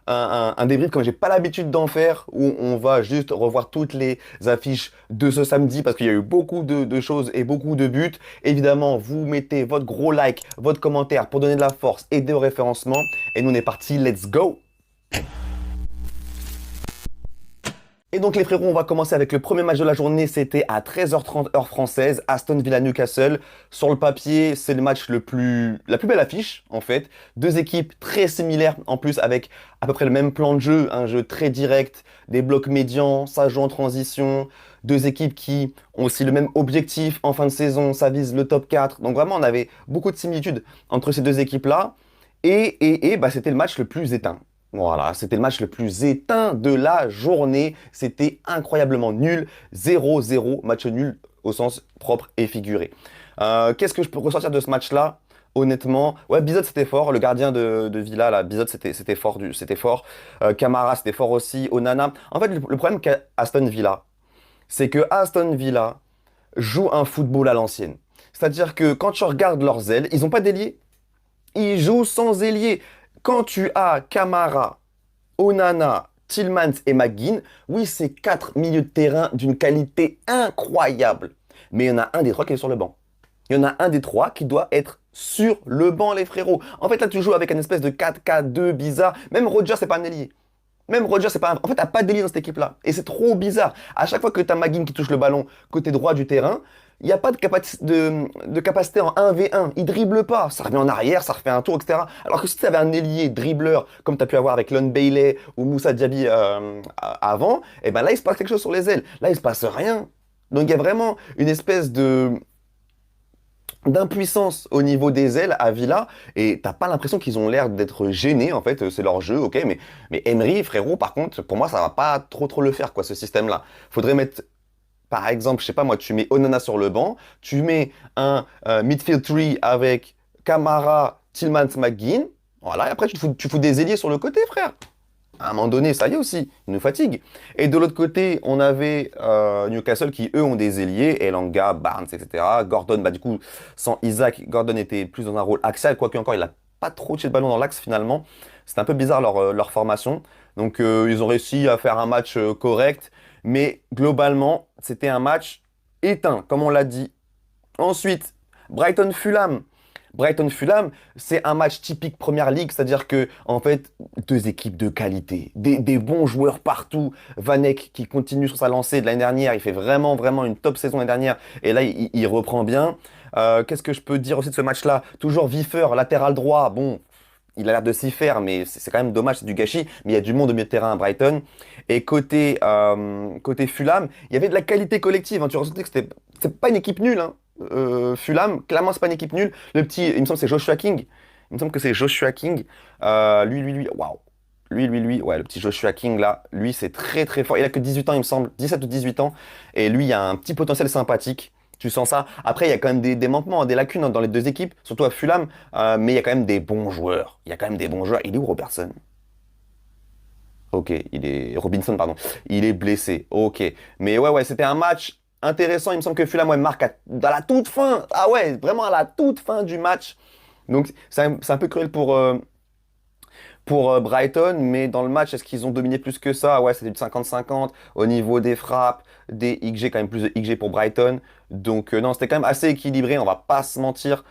un débrief comme j'ai pas l'habitude d'en faire, où on va juste revoir toutes les affiches de ce samedi parce qu'il y a eu beaucoup de choses et beaucoup de buts. Évidemment, vous mettez votre gros like, votre commentaire pour donner de la force, aider au référencement. Et nous, on est parti, let's go! Et donc les frérots, on va commencer avec le premier match de la journée, c'était à 13h30 heure française, Aston Villa Newcastle. Sur le papier, c'est le match la plus belle affiche en fait. Deux équipes très similaires en plus avec à peu près le même plan de jeu, un jeu très direct, des blocs médians, ça joue en transition. Deux équipes qui ont aussi le même objectif en fin de saison, ça vise le top 4. Donc vraiment, on avait beaucoup de similitudes entre ces deux équipes-là. Bah, c'était le match le plus éteint. Voilà, c'était le match le plus éteint de la journée. C'était incroyablement nul. 0-0, match nul au sens propre et figuré. Qu'est-ce que je peux ressortir de ce match-là? Honnêtement, ouais, Bizot c'était fort, le gardien de Villa, là, Bizot c'était fort, c'était fort. Camara c'était fort aussi, Onana. En fait, le problème qu'a Aston Villa, c'est que Aston Villa joue un football à l'ancienne. C'est-à-dire que quand tu regardes leurs ailes, ils n'ont pas d'ailier. Ils jouent sans ailier. Quand tu as Camara, Onana, Tillmans et McGinn, oui, c'est quatre milieux de terrain d'une qualité incroyable. Mais il y en a un des trois qui est sur le banc. Il y en a un des trois qui doit être sur le banc, les frérots. En fait, là, tu joues avec une espèce de 4-4-2 bizarre. Même Roger, c'est pas un ailier. Même Roger, c'est pas un... En fait, t'as pas d'ailier dans cette équipe-là. Et c'est trop bizarre. À chaque fois que t'as McGinn qui touche le ballon côté droit du terrain, il n'y a pas de capacité en 1v1. Il dribble pas. Ça revient en arrière, ça refait un tour, etc. Alors que si tu avais un ailier dribbleur, comme tu as pu avoir avec Lon Bailey ou Moussa Diaby avant, et ben là, il se passe quelque chose sur les ailes. Là, il se passe rien. Donc, il y a vraiment une espèce de d'impuissance au niveau des ailes à Villa et t'as pas l'impression qu'ils ont l'air d'être gênés en fait, c'est leur jeu, ok, mais Emery, frérot, par contre, pour moi, ça va pas trop le faire, quoi, ce système-là. Faudrait mettre par exemple, je sais pas moi, tu mets Onana sur le banc, tu mets un midfield three avec Camara, Tillmans, McGinn, voilà, et après tu fous des ailiers sur le côté, frère. À un moment donné, ça y est aussi, ils nous fatiguent. Et de l'autre côté, on avait Newcastle qui, eux, ont des ailiers, Elanga, Barnes, etc. Gordon, bah du coup, sans Isaac, Gordon était plus dans un rôle axial, quoique encore, il a pas trop touché le ballon dans l'axe finalement. C'était un peu bizarre leur formation. Donc, ils ont réussi à faire un match correct, mais globalement, c'était un match éteint, comme on l'a dit. Ensuite, Brighton-Fulham. Brighton-Fulham, c'est un match typique Première Ligue, c'est-à-dire que, en fait, deux équipes de qualité, des bons joueurs partout. Vanek qui continue sur sa lancée de l'année dernière, il fait vraiment une top saison l'année dernière, et là, il reprend bien. Qu'est-ce que je peux dire aussi de ce match-là? Toujours Wiffer, latéral droit, bon, il a l'air de s'y faire, mais c'est quand même dommage, c'est du gâchis. Mais il y a du monde au milieu de terrain à Brighton. Et côté Fulham, il y avait de la qualité collective, hein. Tu ressentais que c'est pas une équipe nulle, hein. Fulham, clairement, c'est pas une équipe nulle. Le petit, il me semble que c'est Joshua King. Il me semble que c'est Joshua King. Waouh. Ouais, le petit Joshua King, là, lui, c'est très fort. Il a que 18 ans, il me semble, 17 ou 18 ans. Et lui, il a un petit potentiel sympathique. Tu sens ça. Après, il y a quand même des manquements, hein, des lacunes, hein, dans les deux équipes, surtout à Fulham. Mais il y a quand même des bons joueurs. Il y a quand même des bons joueurs. Il est où, Robertson? Ok, il est... Robinson, pardon. Il est blessé. Ok. Mais ouais, c'était un match intéressant. Il me semble que Fulham, ouais, marque à la toute fin. Ah ouais, vraiment à la toute fin du match. Donc, c'est un peu cruel pour Brighton, mais dans le match, est-ce qu'ils ont dominé plus que ça? Ouais, c'était du 50-50 au niveau des frappes, des XG, quand même plus de XG pour Brighton. Donc non, c'était quand même assez équilibré, on va pas se mentir.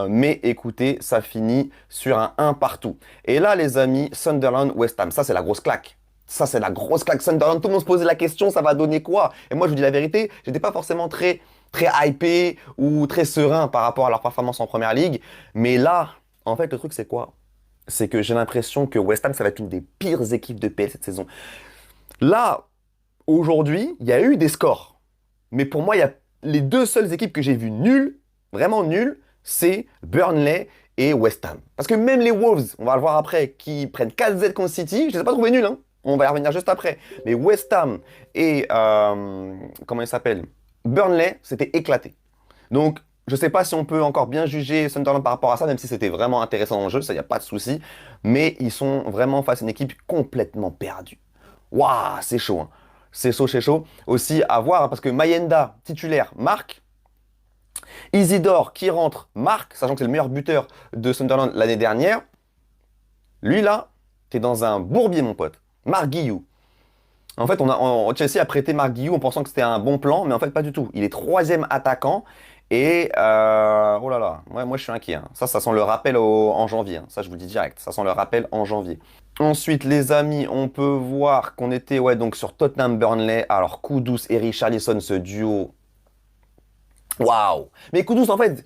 Mais écoutez, ça finit sur un 1 partout. Et là, les amis, Sunderland-West Ham, ça c'est la grosse claque. Ça c'est la grosse claque. Sunderland, tout le monde se posait la question, ça va donner quoi? Et moi, je vous dis la vérité, j'étais pas forcément très hypé ou très serein par rapport à leur performance en Première Ligue. Mais là, en fait, le truc c'est quoi? C'est que j'ai l'impression que West Ham, ça va être une des pires équipes de PL cette saison. Là, aujourd'hui, il y a eu des scores. Mais pour moi, il y a les deux seules équipes que j'ai vues nulles, vraiment nulles, c'est Burnley et West Ham. Parce que même les Wolves, on va le voir après, qui prennent 4-Z contre City, je ne les ai pas trouvés nuls, hein. On va y revenir juste après. Mais West Ham et, comment il s'appelle? Burnley, c'était éclaté. Donc, je ne sais pas si on peut encore bien juger Sunderland par rapport à ça, même si c'était vraiment intéressant dans le jeu, ça, il n'y a pas de souci. Mais ils sont vraiment face à une équipe complètement perdue. Waouh, c'est chaud, hein. C'est chaud. Aussi à voir, hein, parce que Mayenda, titulaire, marque. Isidore, qui rentre, marque, sachant que c'est le meilleur buteur de Sunderland l'année dernière. Lui, là, T'es dans un bourbier, mon pote. Marc Guiou. En fait, Chelsea a prêté Marc Guiou en pensant que c'était un bon plan, mais en fait, pas du tout. Il est troisième attaquant. Et oh là là, ouais, moi je suis inquiet, hein. Ça sent le rappel en janvier, hein. Ça, je vous le dis direct. Ça sent le rappel en janvier. Ensuite, les amis, on peut voir qu'on était ouais, donc sur Tottenham-Burnley. Alors, Kudus et Richarlison, ce duo. Waouh! Mais Kudus, en fait,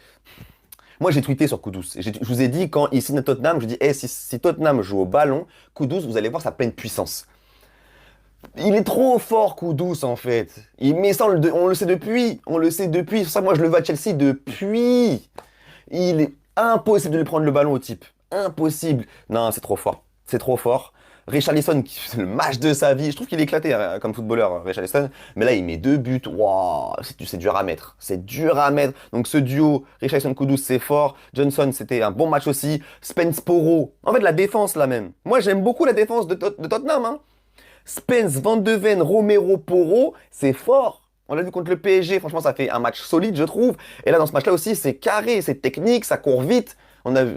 moi j'ai tweeté sur Kudus. Je vous ai dit, quand il signe à Tottenham, je dis, hey, si Tottenham joue au ballon, Kudus, vous allez voir sa pleine puissance. Il est trop fort, Kudus, en fait. Mais ça, on le sait depuis. On le sait depuis. C'est pour ça, moi, je le veux à Chelsea depuis. Il est impossible de lui prendre le ballon au type. Impossible. Non, c'est trop fort. C'est trop fort. Richarlison, c'est le match de sa vie. Je trouve qu'il est éclaté hein, comme footballeur, Richarlison. Mais là, il met 2 buts. Waouh, c'est dur à mettre. C'est dur à mettre. Donc, ce duo, Richarlison-Kudus, c'est fort. Johnson, c'était un bon match aussi. Spence-Poro. En fait, la défense, là même. Moi, j'aime beaucoup la défense de Tottenham, hein. Spence, Van de Ven, Romero, Poro, c'est fort. On l'a vu contre le PSG, franchement, ça fait un match solide, je trouve. Et là, dans ce match-là aussi, c'est carré, c'est technique, ça court vite. On a vu.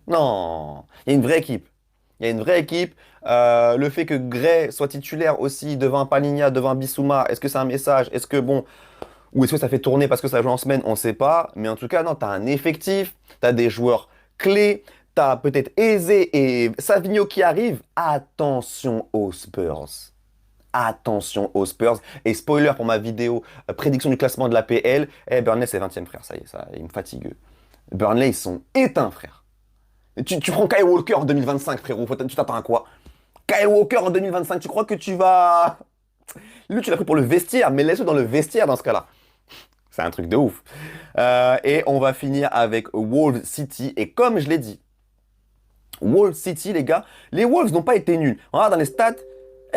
Non, il y a une vraie équipe. Il y a une vraie équipe. Le fait que Gray soit titulaire aussi devant Palinha, devant Bissouma, est-ce que c'est un message? Est-ce que bon. Ou est-ce que ça fait tourner parce que ça joue en semaine? On ne sait pas. Mais en tout cas, non, tu as un effectif, tu as des joueurs clés. T'as peut-être Eze et Savigno qui arrivent. Attention aux Spurs. Attention aux Spurs. Et spoiler pour ma vidéo prédiction du classement de la PL. Burnley, c'est 20e, frère. Ça y est, ça, il me fatigue. Burnley, ils sont éteints, frère. Tu prends Kyle Walker en 2025, frérot. Tu t'attends à quoi? Kyle Walker en 2025, tu crois que tu vas. Lui, tu l'as pris pour le vestiaire, mais laisse-le dans le vestiaire dans ce cas-là. C'est un truc de ouf. Et on va finir avec Wolves City. Et comme je l'ai dit, Wolves City, les gars. Les Wolves n'ont pas été nuls. On regarde dans les stats.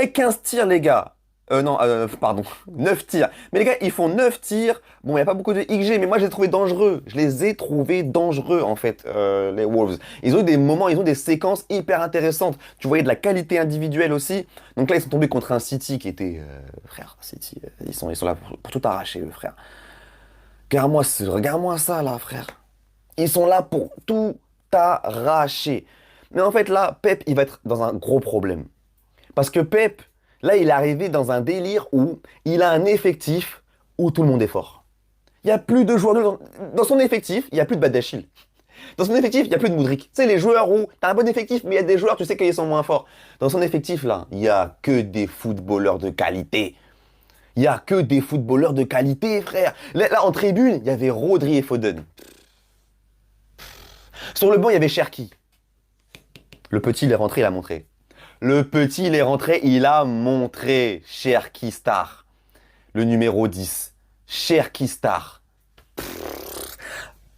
Et 15 tirs, les gars. Non, pardon. 9 tirs. Mais les gars, ils font 9 tirs. Bon, il n'y a pas beaucoup de XG, mais moi, je les ai trouvés dangereux. Je les ai trouvés dangereux, en fait, les Wolves. Ils ont eu des moments, ils ont des séquences hyper intéressantes. Tu voyais de la qualité individuelle aussi. Donc là, ils sont tombés contre un City qui était... frère, City, ils sont là pour tout arracher, eux, frère. Regarde-moi ça, là, frère. Ils sont là pour tout arracher. Mais en fait, là, Pep, il va être dans un gros problème. Parce que Pep, là, il est arrivé dans un délire où il a un effectif où tout le monde est fort. Il n'y a plus de joueurs dans son effectif, il n'y a plus de Badiachil. Dans son effectif, il n'y a plus de Moudric. Tu sais, les joueurs où tu as un bon effectif, mais il y a des joueurs, tu sais qu'ils sont moins forts. Dans son effectif, là, il n'y a que des footballeurs de qualité. Il n'y a que des footballeurs de qualité, frère. Là, en tribune, il y avait Rodri et Foden. Sur le banc, il y avait Cherki. Le petit, il est rentré, il a montré. Le petit, il est rentré, il a montré. Cherki Star. Le numéro 10. Cherki Star.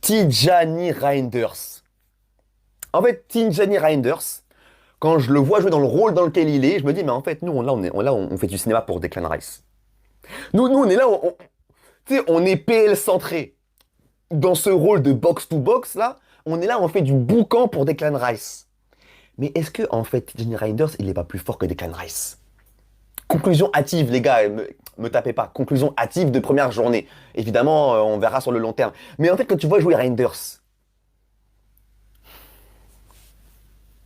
Tijani Reinders. En fait, Tijani Reinders, quand je le vois jouer dans le rôle dans lequel il est, je me dis, mais en fait, nous, on fait du cinéma pour Declan Rice. Nous on est là, tu sais, on est PL centré. Dans ce rôle de box-to-box, là, on est là, on fait du boucan pour Declan Rice. Mais est-ce que, en fait, Tijani Reinders, il n'est pas plus fort que Declan Rice? Conclusion hâtive, les gars, me tapez pas. Conclusion hâtive de première journée. Évidemment, on verra sur le long terme. Mais en fait, quand tu vois jouer Reinders,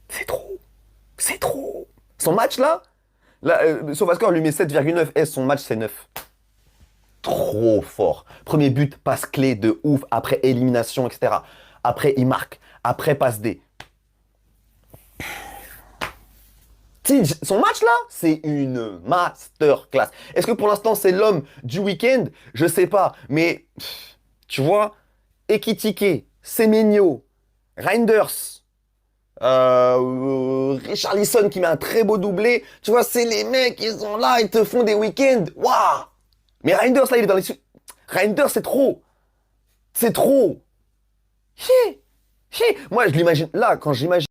c'est trop. C'est trop. Son match, là, SofaScore lui met 7,9. Et son match, c'est 9. Trop fort. Premier but, passe clé de ouf, après élimination, etc. Après, il marque. Après, passe D. Son match là, c'est une masterclass. Est-ce que pour l'instant c'est l'homme du week-end? Je sais pas. Mais tu vois, Ekitike, Semenyo, Reinders, Richarlison qui met un très beau doublé. Tu vois, c'est les mecs, ils sont là, ils te font des week-ends. Waouh! Mais Reinders là, il est dans les... Reinders, c'est trop. C'est trop. Moi, je l'imagine là, quand j'imagine